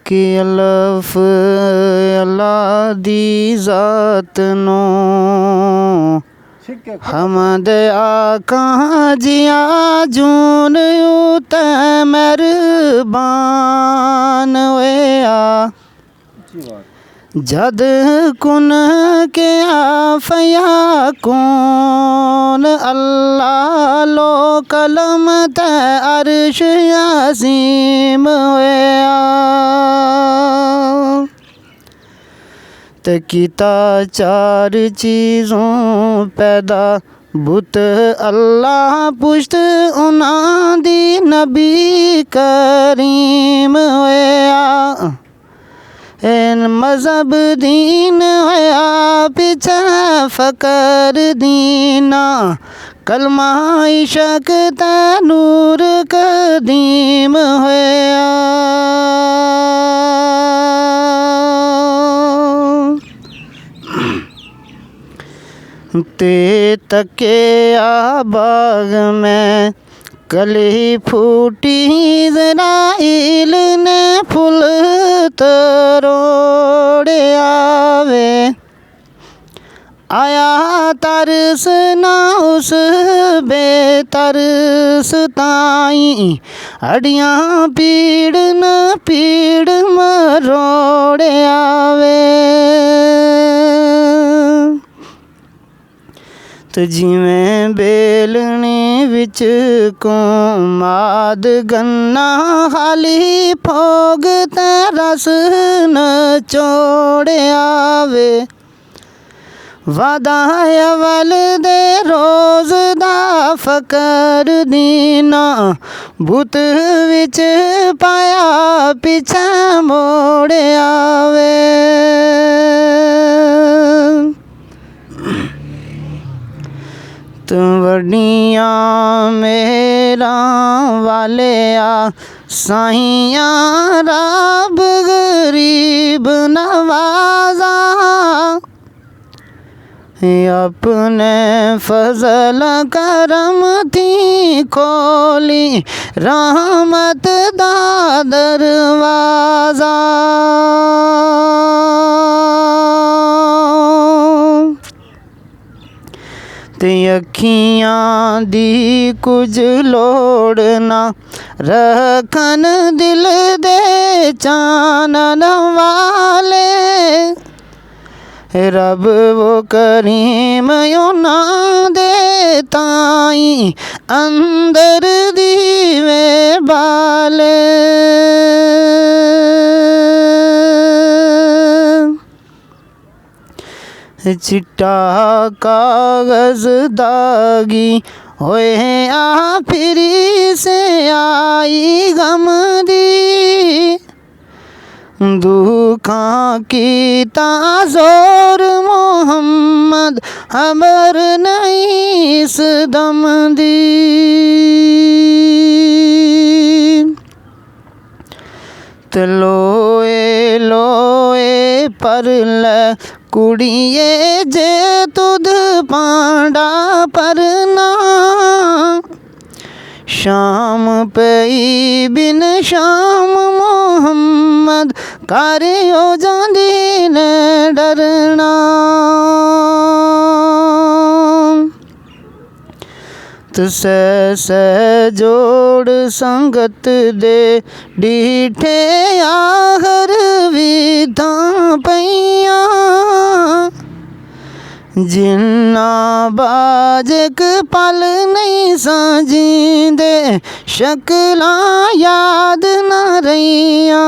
کہ الف اللہ دی ذات نو حمد آقا جیا جون یوت مہربان ویا جد کن کے آفیا کون اللہ لو کلم تے عرش عظیم ویا تے کیتا چار چیزوں پیدا بت اللہ پشت انہاں دی نبی کریم ہویا مذہب دین ہویا پیچھے فقر دینا کلمہ عشق تے نور قدیم ہویا تے تکے باغ میں کلی پھوٹی اسرائیل نے پھول تروڑے آوے آیا ترس نہ اس بے ترس تائیں ہڈیاں پیڑ نہ پیڑ مروڑے آوے تو جویں بیلنی وچ کماد گنا خالی پھوگ تے رس نچوڑے آوے وعدہ اول دے روز دا فقر دینا بت وچ پایا پیچھے موڑے آوے وڈیاں میرا والے سائیاں رب غریب نوازا اپنے فضل کرم تھی کھولی رحمت دا دروازہ تے اکھیاں دی کچھ لوڑ نہ رکھن دل دے چانن والے رب وہ کریم یوں دے تائیں اندر دیوے بالے چٹا کاغذ داغی ہوئے پھری سے آئی غم دی دکھاں کی تازور محمد خبر نہیں اس دم دی لوئے لوئے پر لے کڑیے جے تدھ پانڈا پرنا شام پئی بن شام محمد کاریو جاندی نے ڈرنا سے جوڑ سنگت دے ڈیٹھے آخر بھی تھاں پیاں جنہ باجک پل نہیں سانجیں دے شکلاں یاد نہ رہیاں